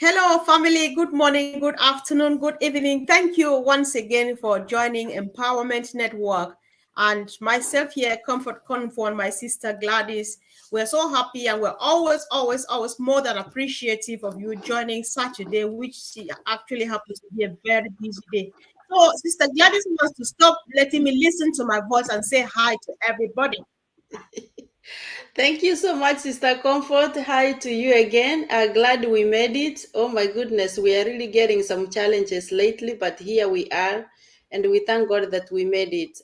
Hello, family. Good morning, good afternoon, good evening. Thank you once again for joining Empowerment Network. And myself here, Comfort, my sister Gladys. We're so happy and we're always more than appreciative of you joining Saturday, which actually happens to be a very busy day. So, Sister Gladys wants to stop letting me listen to my voice and say hi to everybody. Thank you so much, Sister Comfort. Hi to you again. Glad we made it. Oh my goodness, we are really getting some challenges lately, but here we are. And we thank God that we made it.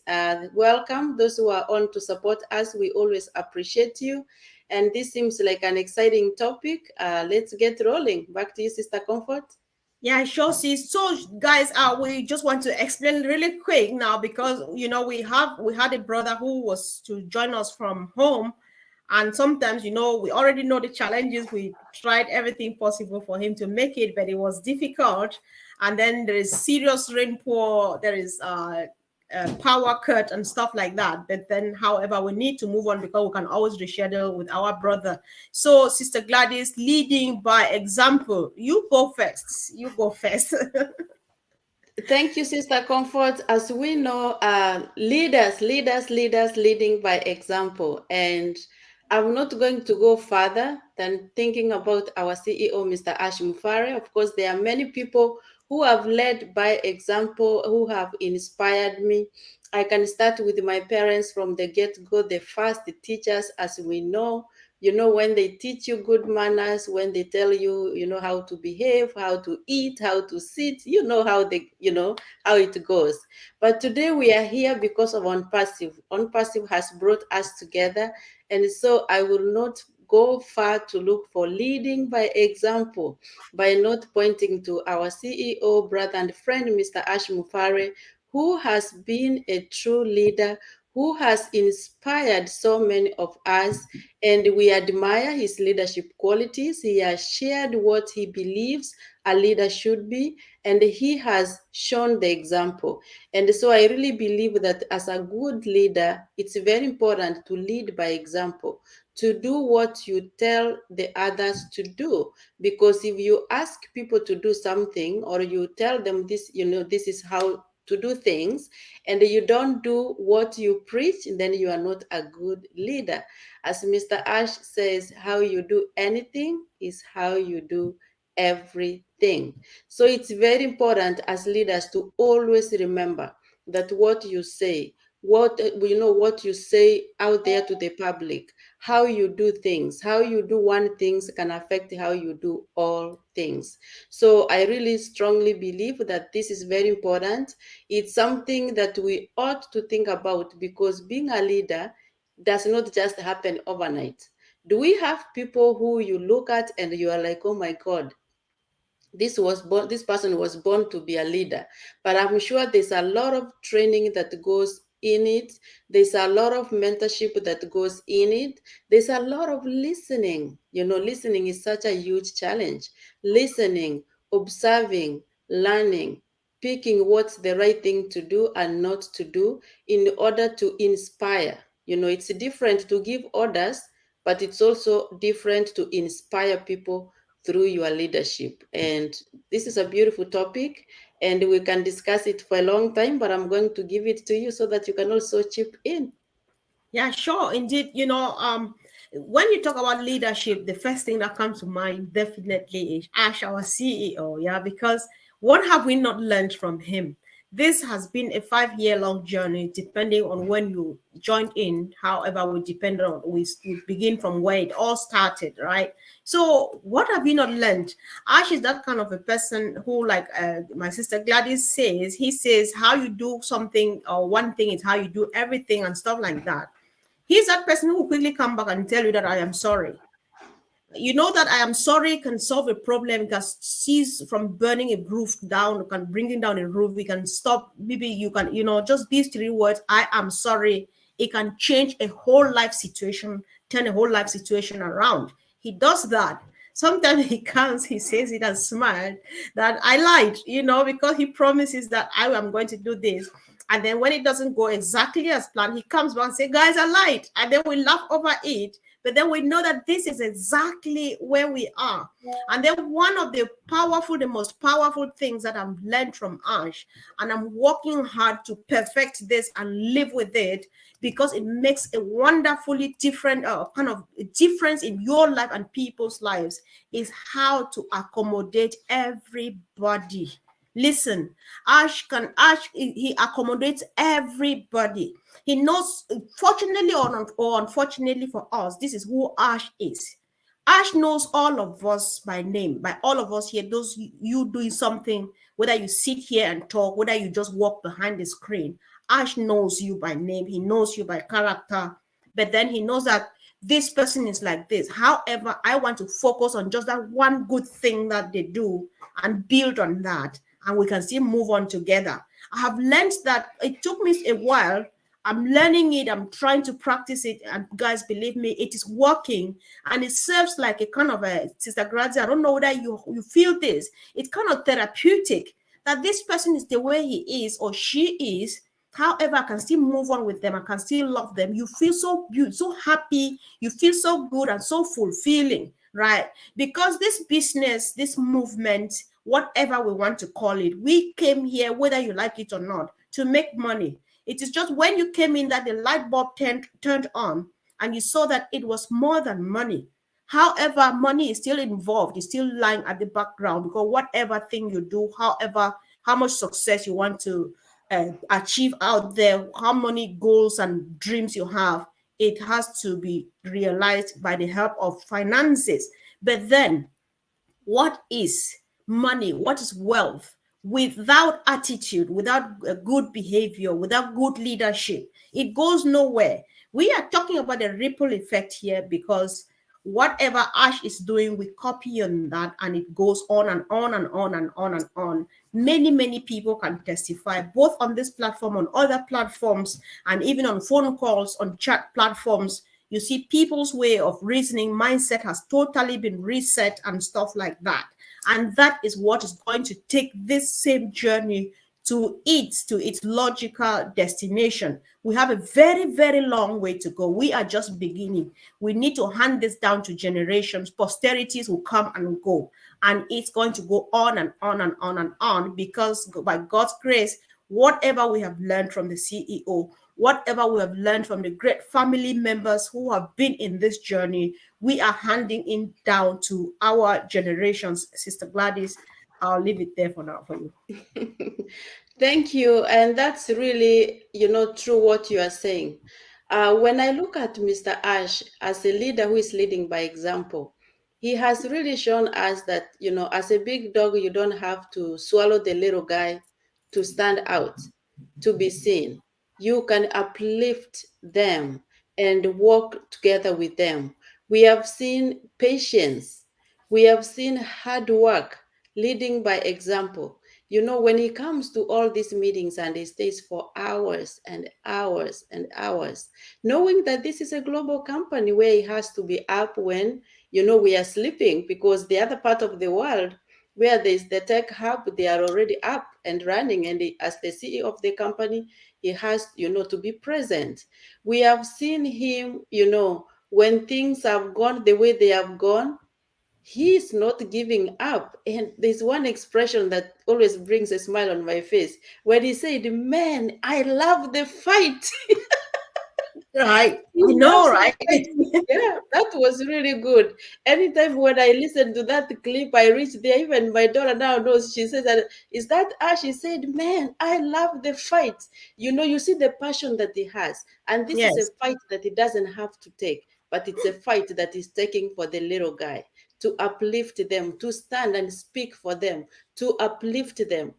Welcome, those who are on to support us. We always appreciate you. And this seems like an exciting topic. Let's get rolling. Back to you, Sister Comfort. Yeah, sure. See, so guys, we just want to explain really quick now because we had a brother who was to join us from home, and sometimes we already know the challenges. We tried everything possible for him to make it, but it was difficult. And then there is serious rainfall. There is power cut and stuff like that. But then, however, we need to move on because we can always reschedule with our brother. So, Sister Gladys, leading by example. You go first. You go first. Thank you, Sister Comfort. As we know, leaders leading by example. And I'm not going to go further than thinking about our CEO, Mr. Ash Mufare. Of course, there are many people who have led by example, who have inspired me. I can start with my parents from the get-go, the first teachers, as we know. When they teach you good manners, when they tell you, how to behave, how to eat, how to sit, how it goes. But today we are here because of ONPASSIVE. ONPASSIVE has brought us together. And so I will not go far to look for leading by example by not pointing to our CEO, brother and friend, Mr. Ash Mufare, who has been a true leader, who has inspired so many of us, and we admire his leadership qualities. He has shared what he believes a leader should be, and he has shown the example. And so I really believe that as a good leader, it's very important to lead by example, to do what you tell the others to do. Because if you ask people to do something, or you tell them this, this is how to do things, and you don't do what you preach, then you are not a good leader. As Mr. Ash says, how you do anything is how you do everything. So it's very important as leaders to always remember that what you say, what you say out there to the public, how you do things, how you do one things can affect how you do all things. So I really strongly believe that this is very important. It's something that we ought to think about, because being a leader does not just happen overnight. Do we have people who you look at and you are like, oh my God, this person was born to be a leader? But I'm sure there's a lot of training that goes in it. There's a lot of mentorship that goes in it. There's a lot of listening. Listening is such a huge challenge. Listening, observing, learning, picking what's the right thing to do and not to do in order to inspire. It's different to give orders, but it's also different to inspire people through your leadership. And this is a beautiful topic, and we can discuss it for a long time, but I'm going to give it to you so that you can also chip in. Yeah, sure. Indeed, when you talk about leadership, the first thing that comes to mind definitely is Ash, our CEO. Yeah, because what have we not learned from him? This has been a 5-year long journey, depending on when you joined in. However, we depend on we begin from where it all started, right? So, what have we not learned? Ash is that kind of a person who, like my sister Gladys says, he says how you do something or one thing is how you do everything and stuff like that. He's that person who will quickly come back and tell you that I am sorry. You know that I am sorry can solve a problem, because cease from burning a roof down, can bringing down a roof, we can stop. Maybe you can, just these 3 words, I am sorry. It can change a whole life situation, turn a whole life situation around. He does that. Sometimes he comes, he says it and smiled that I lied, because he promises that I am going to do this. And then when it doesn't go exactly as planned, he comes back and says, guys, I lied. And then we laugh over it. But then we know that this is exactly where we are. And then one of the most powerful things that I've learned from Ash, and I'm working hard to perfect this and live with it, because it makes a wonderfully different kind of difference in your life and people's lives, is how to accommodate everybody. Listen, Ash, he accommodates everybody. He knows, fortunately or unfortunately for us, this is who Ash is. Ash knows all of us by name, by all of us here. Those you doing something, whether you sit here and talk, whether you just walk behind the screen, Ash knows you by name. He knows you by character. But then he knows that this person is like this. However, I want to focus on just that one good thing that they do and build on that, and we can still move on together. I have learned that it took me a while. I'm learning it. I'm trying to practice it. And guys, believe me, it is working. And it serves like a kind of a, Sister Grazia, I don't know whether you feel this. It's kind of therapeutic that this person is the way he is or she is. However, I can still move on with them. I can still love them. You feel so beautiful, so happy. You feel so good and so fulfilling, right? Because this business, this movement, whatever we want to call it, we came here, whether you like it or not, to make money. It is just when you came in that the light bulb turned on, and you saw that it was more than money. However, money is still involved, it's still lying at the background, because whatever thing you do, however, how much success you want to achieve out there, how many goals and dreams you have, it has to be realized by the help of finances. But then, what is money? What is wealth? Without attitude, without good behavior, without good leadership, it goes nowhere. We are talking about a ripple effect here, because whatever Ash is doing, we copy on that, and it goes on and on and on and on and on. Many people can testify, both on this platform, on other platforms, and even on phone calls, on chat platforms. You see, people's way of reasoning, mindset has totally been reset and stuff like that. And that is what is going to take this same journey to its logical destination. We have a very long way to go. We are just beginning. We need to hand this down to generations. Posterities will come and go, and it's going to go on and on and on and on, because by God's grace, whatever we have learned from the CEO, whatever we have learned from the great family members who have been in this journey, we are handing it down to our generations. Sister Gladys, I'll leave it there for now for you. Thank you. And that's really, true what you are saying. When I look at Mr. Ash as a leader who is leading by example, he has really shown us that, as a big dog, you don't have to swallow the little guy to stand out, to be seen. You can uplift them and work together with them. We have seen patience. We have seen hard work, leading by example. When he comes to all these meetings and he stays for hours and hours and hours, knowing that this is a global company where he has to be up when, we are sleeping, because the other part of the world where there's the tech hub, they are already up and running. And as the CEO of the company, he has, to be present. We have seen him, when things have gone the way they have gone, he is not giving up. And there's one expression that always brings a smile on my face when he said, "Man, I love the fight." Right. He I know, loves the right? fight. Yeah, that was really good. Anytime when I listen to that clip, I reach there. Even my daughter now knows. She says that, "Is that Ash?" She said, "Man, I love the fight." You see the passion that he has. And this is a Yes. fight that he doesn't have to take, but it's a fight that he's taking for the little guy, to uplift them, to stand and speak for them, to uplift them,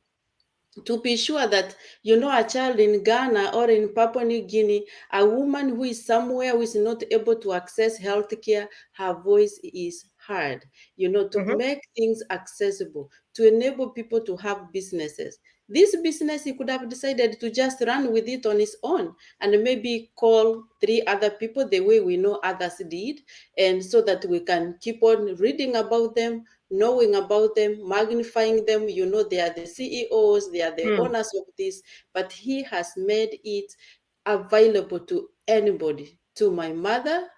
to be sure that, a child in Ghana or in Papua New Guinea, a woman who is somewhere who is not able to access healthcare, her voice is heard, to Mhm. make things accessible, to enable people to have businesses. This business, he could have decided to just run with it on his own and maybe call 3 other people the way we know others did, and so that we can keep on reading about them, knowing about them, magnifying them. They are the CEOs, they are the Mm. owners of this, but he has made it available to anybody, to my mother,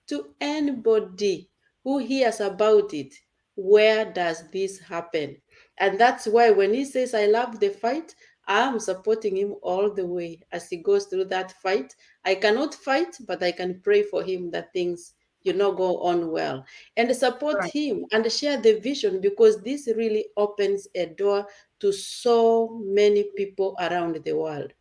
to anybody who hears about it, where does this happen? And that's why when he says, I love the fight, I'm supporting him all the way as he goes through that fight. I cannot fight, but I can pray for him that things, go on well, and support Right. him and share the vision, because this really opens a door to so many people around the world.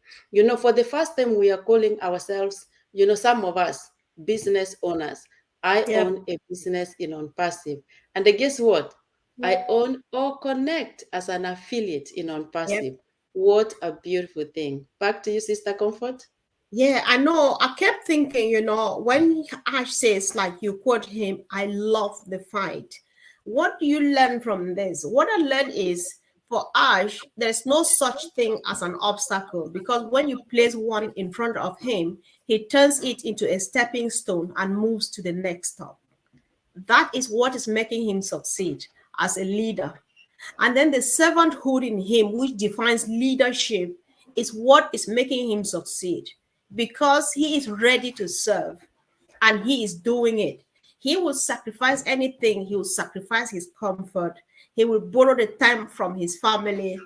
For the first time, we are calling ourselves, some of us, business owners. I Yep. own a business in OnPassive. And guess what? I own or connect as an affiliate in Yep. OnPassive. What a beautiful thing. Back to you, Sister Comfort. Yeah, I know. I kept thinking, when Ash says, like you quote him, I love the fight. What do you learn from this? What I learned is for Ash, there's no such thing as an obstacle because when you place one in front of him, he turns it into a stepping stone and moves to the next stop. That is what is making him succeed as a leader. And then the servanthood in him, which defines leadership, is what is making him succeed because he is ready to serve and he is doing it. He will sacrifice anything, he will sacrifice his comfort, he will borrow the time from his family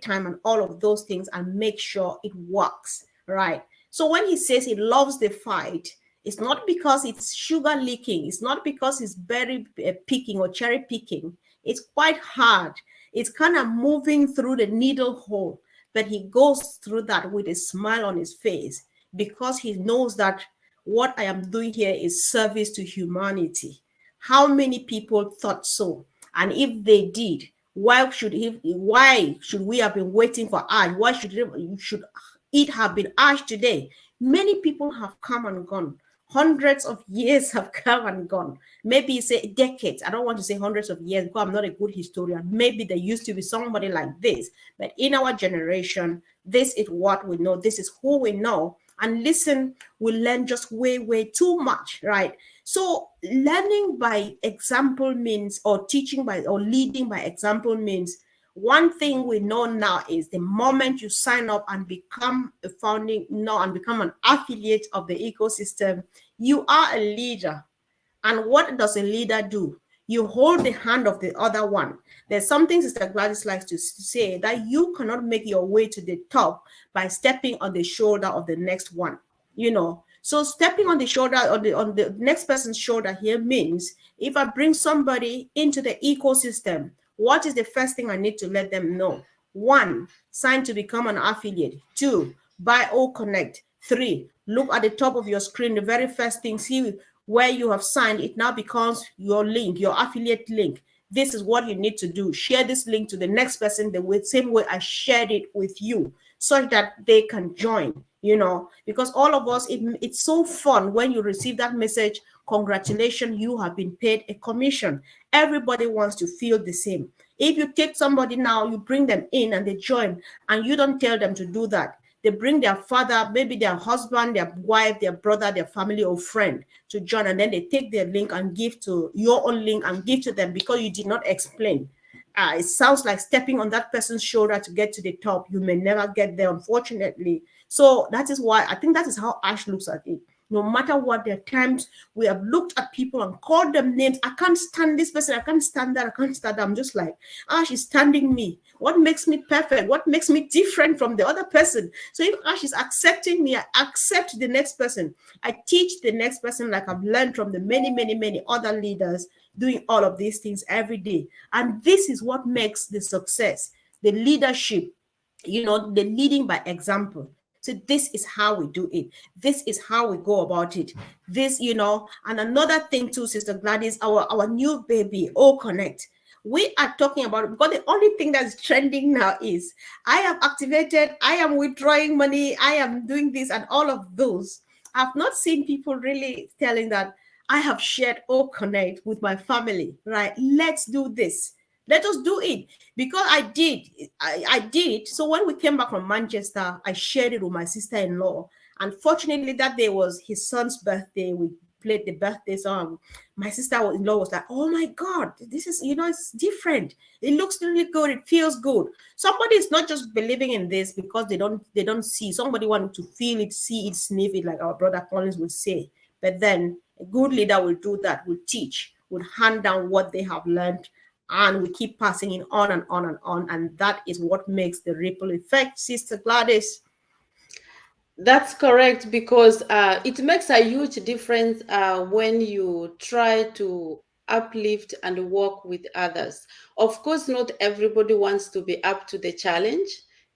time, and all of those things, and make sure it works, right? So when he says he loves the fight, it's not because it's sugar leaking, it's not because it's berry picking or cherry picking. It's quite hard. It's kind of moving through the needle hole, but he goes through that with a smile on his face because he knows that what I am doing here is service to humanity. How many people thought so? And if they did, why should we have been waiting for ash? Why should it have been ash today? Many people have come and gone. Hundreds of years have come and gone. Maybe say decades. I don't want to say hundreds of years because I'm not a good historian. Maybe there used to be somebody like this. But in our generation, this is what we know. This is who we know. And listen, we learn just way, way too much, right? So learning by example means, or teaching by, or leading by example means, one thing we know now is the moment you sign up and become a founding, no, and become an affiliate of the ecosystem, you are a leader. And what does a leader do? You hold the hand of the other one. There's something Sister Gladys likes to say, that you cannot make your way to the top by stepping on the shoulder of the next one. So stepping on the shoulder, on the next person's shoulder here means, if I bring somebody into the ecosystem, what is the first thing I need to let them know? One, sign to become an affiliate. Two, buy or connect. Three, look at the top of your screen, the very first thing, see where you have signed. It now becomes your link, your affiliate link. This is what you need to do. Share this link to the next person the same way I shared it with you, such that they can join, because all of us, it's so fun when you receive that message, congratulations, you have been paid a commission. Everybody wants to feel the same. If you take somebody now, you bring them in and they join, and you don't tell them to do that, they bring their father, maybe their husband, their wife, their brother, their family or friend to join, and then they take their link and give to your own link and give to them because you did not explain. It sounds like stepping on that person's shoulder to get to the top. You may never get there, unfortunately. So that is why I think that is how Ash looks at it. No matter what, there are times we have looked at people and called them names. I can't stand this person. I can't stand that. I can't stand that. I'm just like, Ash is standing me. What makes me perfect? What makes me different from the other person? So if Ash is accepting me, I accept the next person. I teach the next person, like I've learned from the many, many, many other leaders doing all of these things every day. And this is what makes the success, the leadership, the leading by example. So this is how we do it. This is how we go about it. And another thing too, Sister Gladys, our new baby, O Connect. We are talking about it because the only thing that's trending now is I am activated, I am withdrawing money, I am doing this and all of those. I've not seen people really telling that I have shared O Connect with my family, right? Let's do this. Let us do it because I did. So when we came back from Manchester, I shared it with my sister-in-law. Unfortunately, that day was his son's birthday. We played the birthday song. My sister-in-law was like, "Oh my God, this is, it's different. It looks really good. It feels good." Somebody is not just believing in this because they don't see. Somebody wanted to feel it, see it, sniff it, like our brother Collins would say. But then A good leader will do that, will teach, will hand down what they have learned, and we keep passing it on and on and on. And that is what makes the ripple effect, Sister Gladys. That's correct, because it makes a huge difference when you try to uplift and work with others. Of course, not everybody wants to be up to the challenge,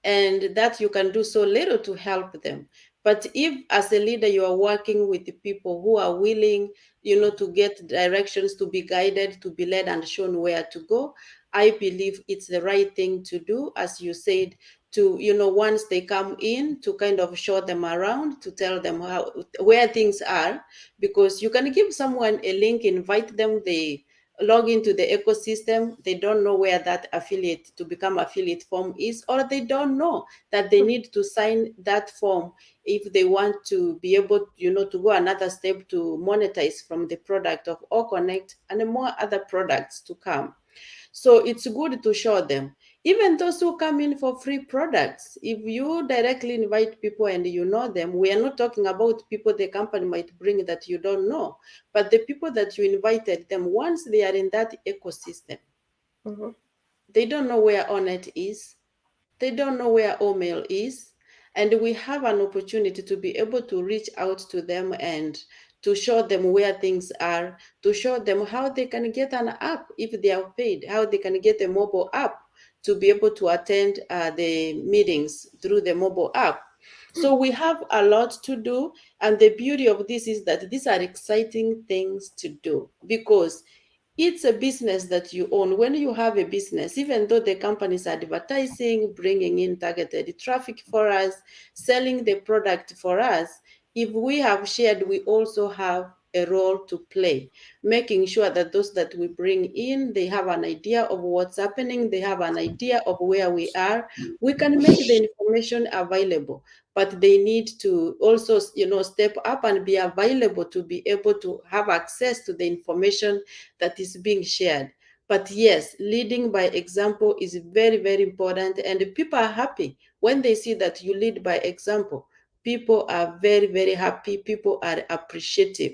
and that you can do so little to help them. But if, as a leader, you are working with the people who are willing, to get directions, to be guided, to be led, and shown where to go, I believe it's the right thing to do, as you said, to, once they come in, to kind of show them around, to tell them where things are, because you can give someone a link, invite them, they log into the ecosystem, they don't know where that affiliate to become affiliate form is, or they don't know that they need to sign that form if they want to be able, to go another step to monetize from the product of All Connect and more other products to come. So it's good to show them. Even those who come in for free products, if you directly invite people and you know them, we are not talking about people the company might bring that you don't know, but the people that you invited them, once they are in that ecosystem, they don't know where Onet is, they don't know where Omail is, and we have an opportunity to be able to reach out to them and to show them where things are, to show them how they can get an app if they are paid, how they can get a mobile app to be able to attend the meetings through the mobile app. So we have a lot to do, and the beauty of this is that these are exciting things to do, because it's a business that you own. When you have a business, even though the company is advertising, bringing in targeted traffic for us, selling the product for us, if we have shared, we also have a role to play, making sure that those that we bring in, they have an idea of what's happening, they have an idea of where we are. We can make the information available, but they need to also, step up and be available to be able to have access to the information that is being shared. But yes, leading by example is very, very important, and people are happy when they see that you lead by example. People are very, very happy. People are appreciative.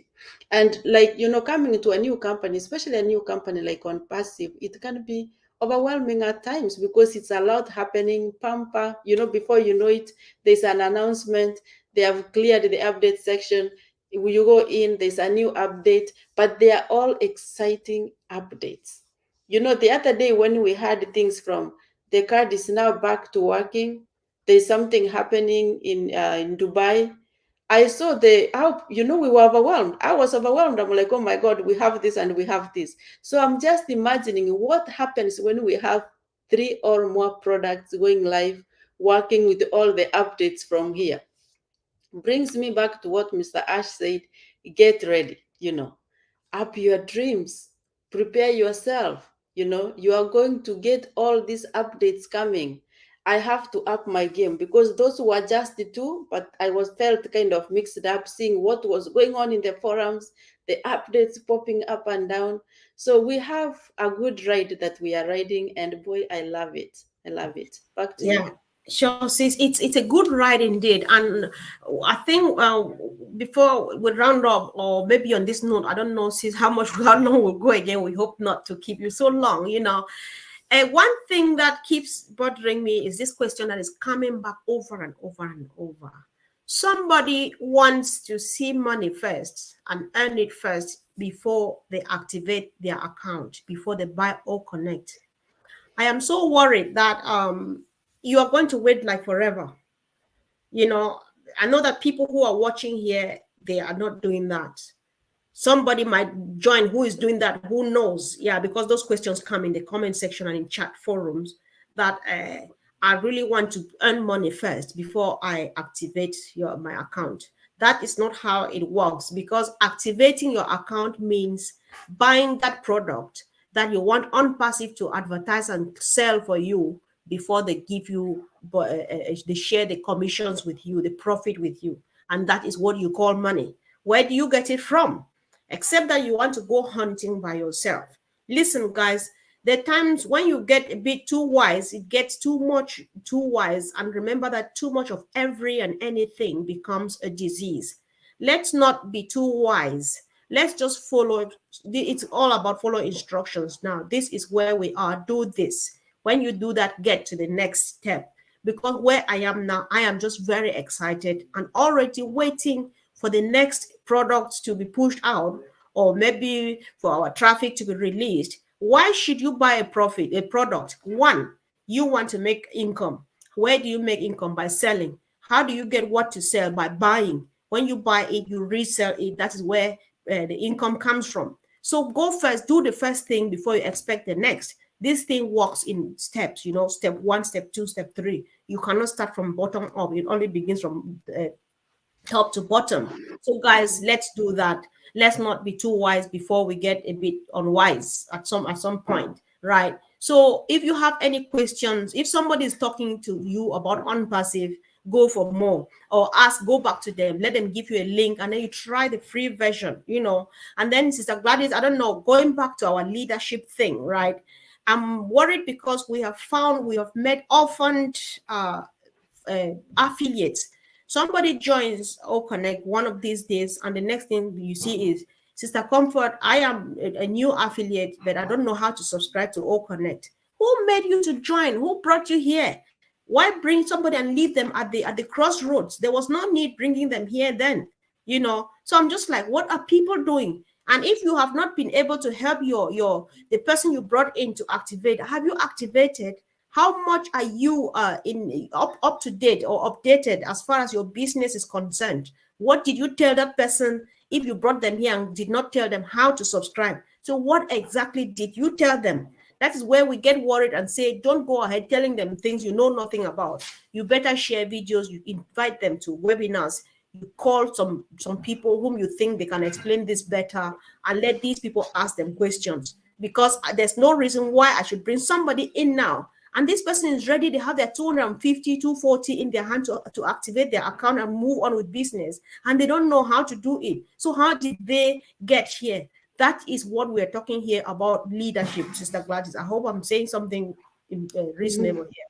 And like, coming to a new company, especially a new company like ONPASSIVE, it can be overwhelming at times because it's a lot happening. Pamper, before you know it, there's an announcement. They have cleared the update section. You go in, there's a new update, but they are all exciting updates. The other day when we had things from the card is now back to working, there's something happening in Dubai. I saw how, we were overwhelmed. I was overwhelmed. I'm like, oh my God, we have this and we have this. So I'm just imagining what happens when we have 3 or more products going live, working with all the updates from here. Brings me back to what Mr. Ash said, get ready, up your dreams, prepare yourself, you are going to get all these updates coming. I have to up my game, because those were just the two, but I was felt kind of mixed up seeing what was going on in the forums, the updates popping up and down. So we have a good ride that we are riding, and boy, I love it. I love it. Back to you. Yeah, sure, sis. It's a good ride indeed, and I think before we round up, or maybe on this note, I don't know, sis, how long we'll go again. We hope not to keep you so long. One thing that keeps bothering me is this question that is coming back over and over and over. Somebody wants to see money first and earn it first before they activate their account, before they buy or connect. I am so worried that you are going to wait like forever. You know, I know that people who are watching here, they are not doing that. Somebody might join who is doing that, who knows? Yeah, because those questions come in the comment section and in chat forums that I really want to earn money first before I activate my account. That is not how it works, because activating your account means buying that product that you want OnPassive to advertise and sell for you before they give you, they share the commissions with you, the profit with you. And that is what you call money. Where do you get it from? Except that you want to go hunting by yourself. Listen, guys, there are times when you get a bit too wise, it gets too wise. And remember that too much of every and anything becomes a disease. Let's not be too wise. Let's just follow. It's all about follow instructions. Now, this is where we are. Do this. When you do that, get to the next step. Because where I am now, I am just very excited and already waiting for the next product to be pushed out, or maybe for our traffic to be released. Why should you buy a product? One, you want to make income. Where do you make income? By selling. How do you get what to sell? By buying. When you buy it, you resell it. That is where the income comes from. So go first, do the first thing before you expect the next. This thing works in steps, step one, step two, step three. You cannot start from bottom up. It only begins from top to bottom. So guys, let's do that. Let's not be too wise before we get a bit unwise at some point, right? So if you have any questions, if somebody is talking to you about unpassive, go for more, or go back to them, let them give you a link, and then you try the free version. And then Sister Gladys, I don't know, going back to our leadership thing, right? I'm worried because we have met orphaned affiliates. Somebody joins or connect one of these days, and the next thing you see is, Sister Comfort, I am a new affiliate, but I don't know how to subscribe to or connect. Who made you to join? Who brought you here? Why bring somebody and leave them at the crossroads? There was no need bringing them here then. So I'm just like, what are people doing? And if you have not been able to help the person you brought in to activate, have you activated? How much are you in up to date or updated as far as your business is concerned? What did you tell that person if you brought them here and did not tell them how to subscribe? So what exactly did you tell them? That is where we get worried and say, don't go ahead telling them things you know nothing about. You better share videos, you invite them to webinars, you call some people whom you think they can explain this better, and let these people ask them questions. Because there's no reason why I should bring somebody in now, and this person is ready, they have their 250, 240 in their hand to activate their account and move on with business, and they don't know how to do it. So how did they get here? That is what we're talking here about, leadership, Sister Gladys. I hope I'm saying something reasonable here.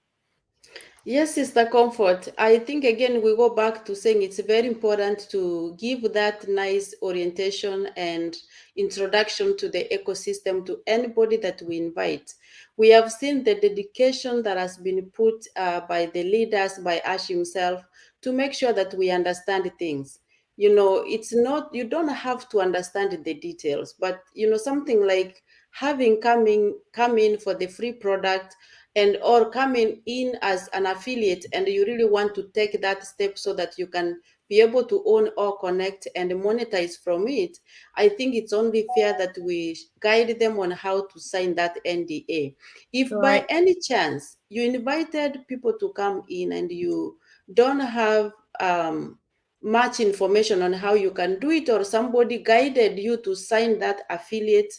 Yes, Sister Comfort. I think again we go back to saying it's very important to give that nice orientation and introduction to the ecosystem to anybody that we invite. We have seen the dedication that has been put by the leaders, by Ash himself, to make sure that we understand things. It's not, you don't have to understand the details, but something like having come in for the free product, and or coming in as an affiliate, and you really want to take that step so that you can be able to own or connect and monetize from it. I think it's only fair that we guide them on how to sign that NDA. If by Right. any chance you invited people to come in and you don't have much information on how you can do it, or somebody guided you to sign that affiliate,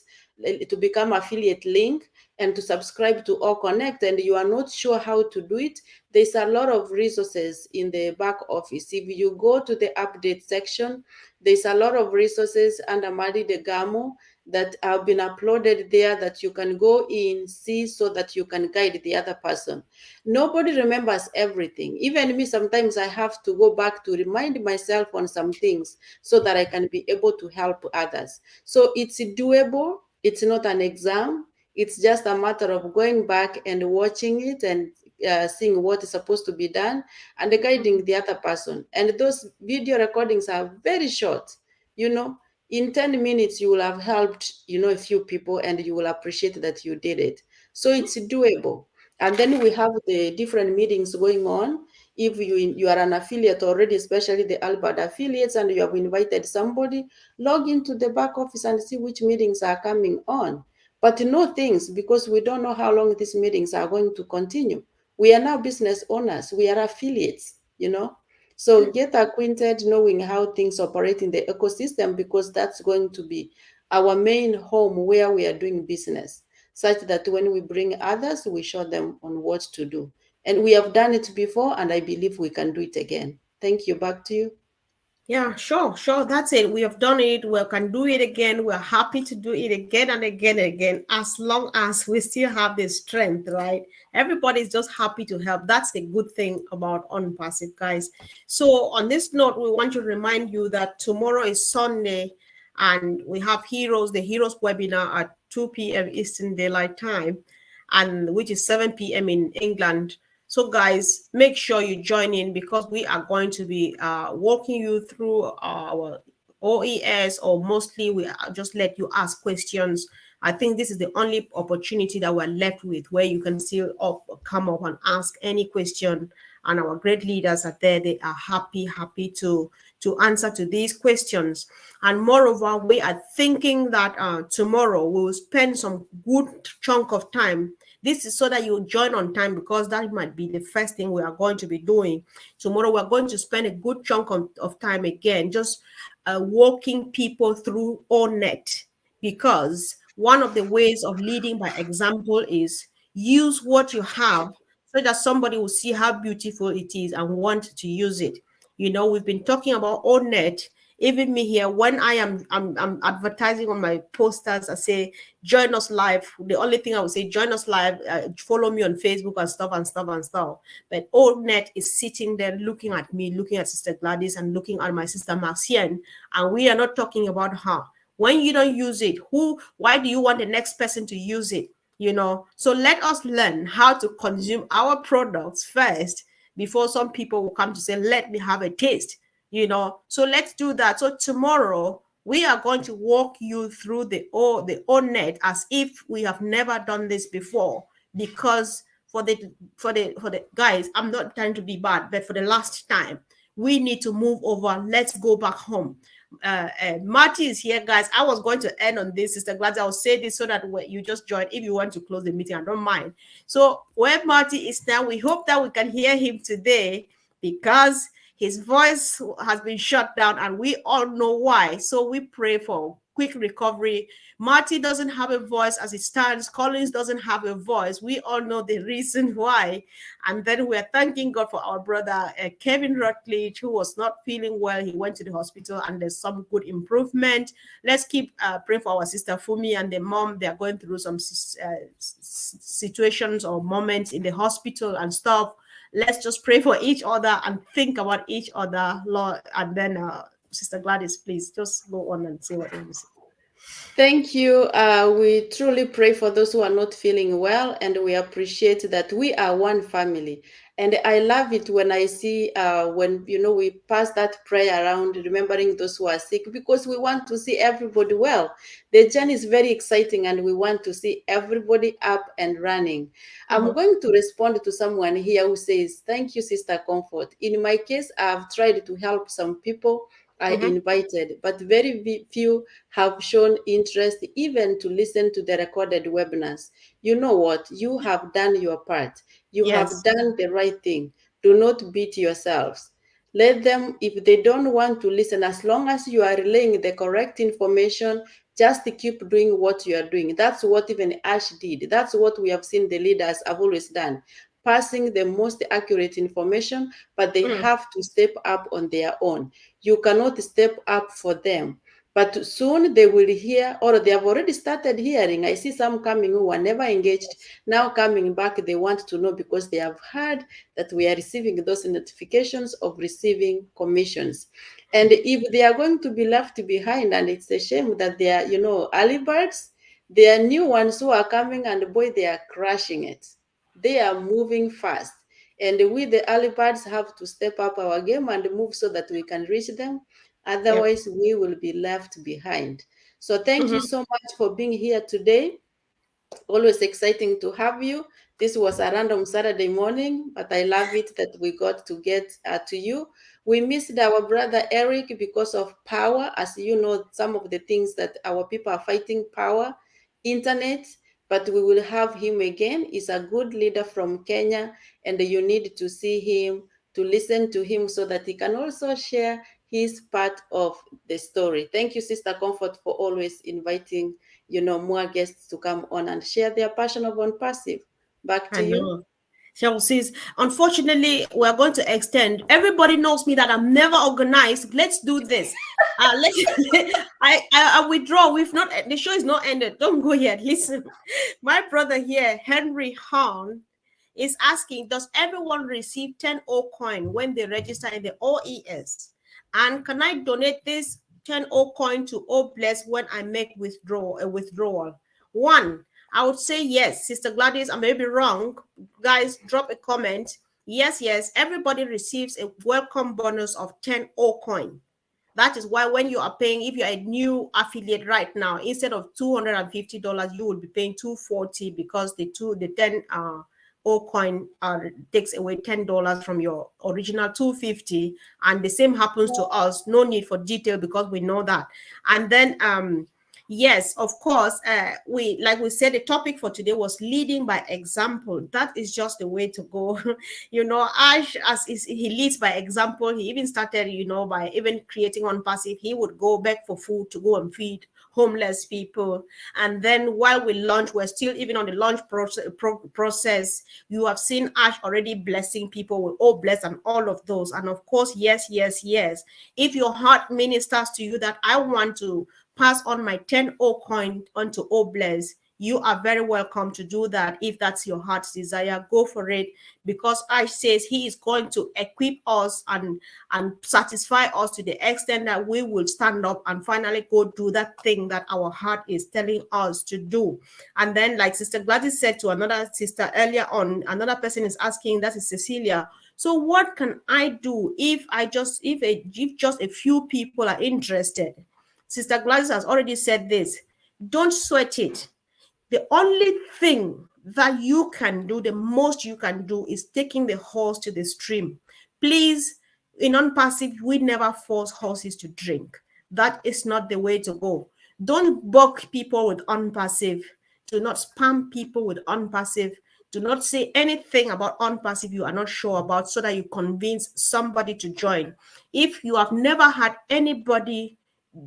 to become affiliate link and to subscribe to or connect, and you are not sure how to do it, there's a lot of resources in the back office. If you go to the update section, there's a lot of resources under Madi de Gamo that have been uploaded there that you can go in, see, so that you can guide the other person. Nobody remembers everything. Even me, sometimes I have to go back to remind myself on some things so that I can be able to help others. So it's doable. It's not an exam. It's just a matter of going back and watching it and seeing what is supposed to be done and guiding the other person. And those video recordings are very short. In 10 minutes, you will have helped, a few people, and you will appreciate that you did it. So it's doable. And then we have the different meetings going on. If you are an affiliate already, especially the Albert affiliates, and you have invited somebody, log into the back office and see which meetings are coming on. But know things, because we don't know how long these meetings are going to continue. We are now business owners. We are affiliates. So get acquainted, knowing how things operate in the ecosystem, because that's going to be our main home where we are doing business, such that when we bring others, we show them on what to do. And we have done it before, and I believe we can do it again. Thank you. Back to you. Yeah, sure. That's it. We have done it. We can do it again. We're happy to do it again and again and again, as long as we still have the strength, right? Everybody's just happy to help. That's the good thing about Unpassive, guys. So on this note, we want to remind you that tomorrow is Sunday, And we have the Heroes webinar at 2 p.m. Eastern Daylight Time, and which is 7 p.m. in England. So guys, make sure you join in, because we are going to be walking you through our OES, or mostly we just let you ask questions. I think this is the only opportunity that we're left with where you can still come up and ask any question. And our great leaders are there. They are happy to answer to these questions. And moreover, we are thinking that tomorrow we will spend some good chunk of time. This is so that you join on time, because that might be the first thing we are going to be doing. Tomorrow we're going to spend a good chunk of time again, just walking people through ONET, because one of the ways of leading by example is use what you have, so that somebody will see how beautiful it is and want to use it. We've been talking about ONET. Even me here, when I'm advertising on my posters, I say join us live. The only thing I would say, join us live, follow me on Facebook and stuff and stuff and stuff. But ONET is sitting there looking at me, looking at Sister Gladys, and looking at my sister Marcienne, and we are not talking about her. When you don't use it, why do you want the next person to use it? So let us learn how to consume our products first, before some people will come to say, let me have a taste. So let's do that. So tomorrow we are going to walk you through the ONET as if we have never done this before, because for the guys, I'm not trying to be bad, but for the last time, we need to move over. Let's go back home. Marty is here, guys. I was going to end on this, Sister Gladys. I'll say this so that when you just join, if you want to close the meeting, I don't mind. So where Marty is now, we hope that we can hear him today, because his voice has been shut down, and we all know why. So we pray for quick recovery. Marty doesn't have a voice as it stands. Collins doesn't have a voice. We all know the reason why. And then we're thanking God for our brother Kevin Rutledge, who was not feeling well. He went to the hospital, and there's some good improvement. Let's keep praying for our sister Fumi and the mom. They're going through some situations or moments in the hospital and stuff. Let's just pray for each other and think about each other, Lord. And then, Sister Gladys, please just go on and say what you say. Thank you. We truly pray for those who are not feeling well, and we appreciate that we are one family. And I love it when I see when we pass that prayer around, remembering those who are sick, because we want to see everybody well. The journey is very exciting, and we want to see everybody up and running. I'm going to respond to someone here who says, "Thank you, Sister Comfort. In my case, I've tried to help some people I invited, but very few have shown interest even to listen to the recorded webinars. You know what? You have done your part. You have Yes. done the right thing. Do not beat yourselves. Let them, if they don't want to listen, as long as you are relaying the correct information, just keep doing what you are doing. That's what even Ash did. That's what we have seen the leaders have always done, passing the most accurate information, but they have to step up on their own. You cannot step up for them. But soon they will hear, or they have already started hearing. I see some coming who were never engaged, now coming back, they want to know because they have heard that we are receiving those notifications of receiving commissions. And if they are going to be left behind, and it's a shame that they are, early birds, they are new ones who are coming, and boy, they are crushing it. They are moving fast. And we, the early birds, have to step up our game and move so that we can reach them. Yep. Otherwise, we will be left behind. So thank you so much for being here today. Always exciting to have you. This was a random Saturday morning, but I love it that we got to get to you. We missed our brother Eric because of power. As you know, some of the things that our people are fighting, power, internet, but we will have him again. He's a good leader from Kenya, and you need to see him, to listen to him so that he can also share his part of the story. Thank you, Sister Comfort, for always inviting more guests to come on and share their passion of ONPASSIVE. Back I to you. know. Chelsea, unfortunately, we're going to extend. Everybody knows me that I'm never organized. Let's do this. I withdraw. We've not. The show is not ended. Don't go yet. Listen, my brother here, Henry Hahn, is asking: does everyone receive 10 O coin when they register in the OES? And can I donate this 10 O coin to O bless when I make withdrawal? One, I would say yes. Sister Gladys, I may be wrong. Guys, drop a comment. Yes, yes, everybody receives a welcome bonus of 10 O coin. That is why when you are paying, if you're a new affiliate right now, instead of $250, you will be paying $240 because the 10 O coin takes away $10 from your original $250. And the same happens to us. No need for detail because we know that. And then yes, of course, like we said, the topic for today was leading by example. That is just the way to go. Ash, he leads by example. He even started, by even creating ONPASSIVE. He would go back for food to go and feed homeless people. And then while we launch, we're still even on the launch process. You have seen Ash already blessing people with all bless and all of those. And of course, yes, yes, yes. If your heart ministers to you that I want to pass on my 10 O coin onto O bless, you are very welcome to do that. If that's your heart's desire, go for it, because Ash says he is going to equip us and satisfy us to the extent that we will stand up and finally go do that thing that our heart is telling us to do. And then, like Sister Gladys said to another sister earlier on, another person is asking, that is Cecilia, so what can I do if just a few people are interested? Sister Gladys has already said this. Don't sweat it. The only thing that you can do, the most you can do, is taking the horse to the stream. Please, in ONPASSIVE, we never force horses to drink. That is not the way to go. Don't bug people with ONPASSIVE. Do not spam people with ONPASSIVE. Do not say anything about ONPASSIVE you are not sure about so that you convince somebody to join. If you have never had anybody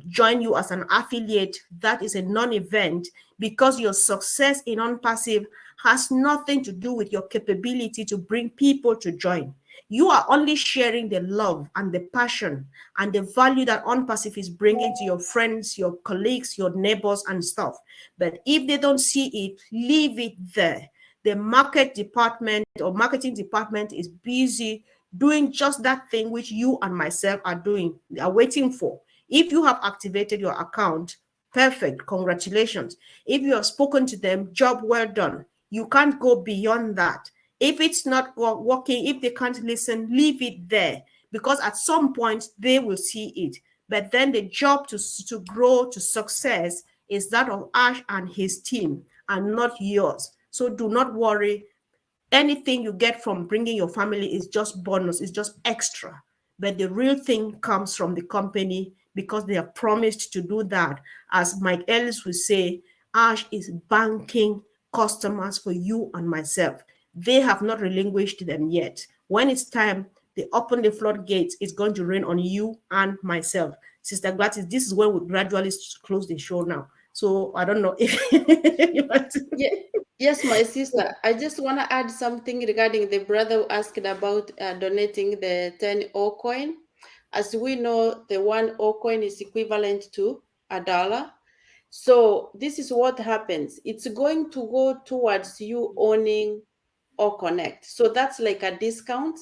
join you as an affiliate, that is a non-event, because your success in ONPASSIVE has nothing to do with your capability to bring people to join. You are only sharing the love and the passion and the value that ONPASSIVE is bringing to your friends, your colleagues, your neighbors and stuff. But if they don't see it, leave it there. The market department or marketing department is busy doing just that thing which you and myself are doing, are waiting for. If you have activated your account, perfect, congratulations. If you have spoken to them, job well done. You can't go beyond that. If it's not working, if they can't listen, leave it there, because at some point they will see it. But then the job to grow to success is that of Ash and his team and not yours. So do not worry. Anything you get from bringing your family is just bonus, it's just extra. But the real thing comes from the company, because they have promised to do that. As Mike Ellis would say, Ash is banking customers for you and myself. They have not relinquished them yet. When it's time, they open the floodgates, it's going to rain on you and myself. Sister Gladys, this is when we gradually close the show now. So I don't know if you want to. Yeah. Yes, my sister. I just want to add something regarding the brother who asked about donating the 10 O coin. As we know, the 1 O coin is equivalent to $1. So this is what happens. It's going to go towards you owning O Connect. So that's like a discount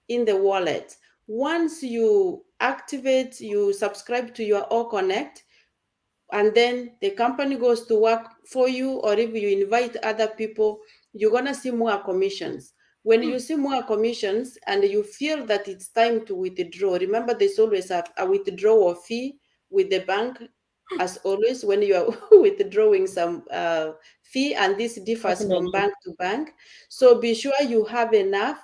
in the wallet. Once you activate, you subscribe to your O Connect, and then the company goes to work for you, or if you invite other people, you're going to see more commissions. When you see more commissions and you feel that it's time to withdraw, remember there's always a withdrawal fee with the bank, as always, when you are withdrawing some fee, and this differs from bank to bank. So be sure you have enough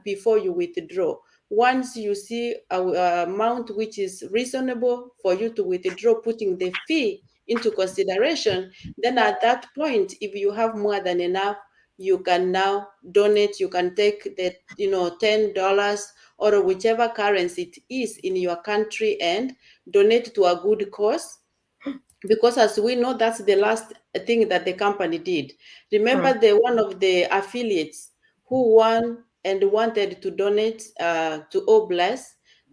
before you withdraw. Once you see a amount which is reasonable for you to withdraw, putting the fee into consideration, then at that point, if you have more than enough, you can now donate. You can take the $10 or whichever currency it is in your country and donate to a good cause, because as we know, that's the last thing that the company did. Remember, the one of the affiliates who won and wanted to donate to Oblast,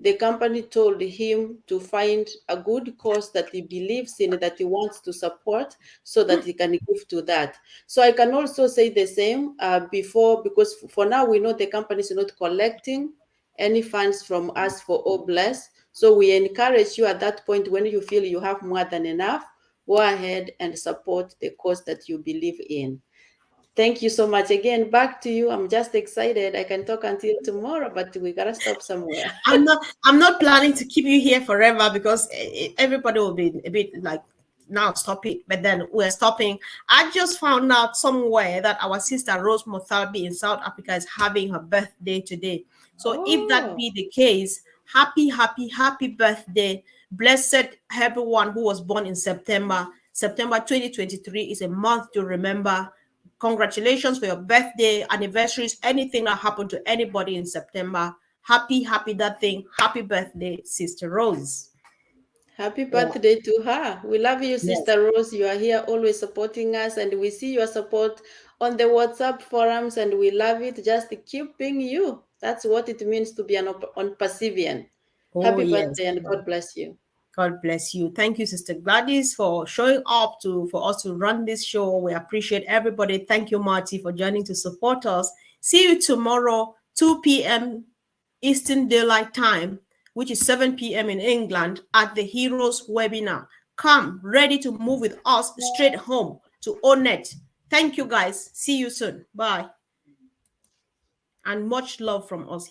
the company told him to find a good cause that he believes in, that he wants to support, so that he can give to that. So I can also say the same because for now we know the company is not collecting any funds from us for Oblast. So we encourage you at that point, when you feel you have more than enough, go ahead and support the cause that you believe in. Thank you so much. Again, back to you. I'm just excited. I can talk until tomorrow, but we gotta stop somewhere. I'm not planning to keep you here forever, because everybody will be a bit like, now stop it. But then we're stopping. I just found out somewhere that our sister Rose Mothabi in South Africa is having her birthday today. So if that Oh, be the case, happy birthday. Blessed everyone who was born in September. September 2023 is a month to remember. Congratulations for your birthday, anniversaries, anything that happened to anybody in September. Happy that thing. Happy birthday, Sister Rose. happy Yeah. birthday to her. We love you, Yes. Sister Rose. You are here always supporting us, and we see your support on the WhatsApp forums, and we love it. Just keep being you. That's what it means to be an on-Passivian. Oh, Happy yes. birthday, and God bless you. God bless you. Thank you, Sister Gladys, for showing up for us to run this show. We appreciate everybody. Thank you, Marty, for joining to support us. See you tomorrow, 2 p.m. Eastern Daylight Time, which is 7 p.m. in England, at the Heroes webinar. Come ready to move with us straight home to ONET. Thank you, guys. See you soon. Bye. And much love from us here.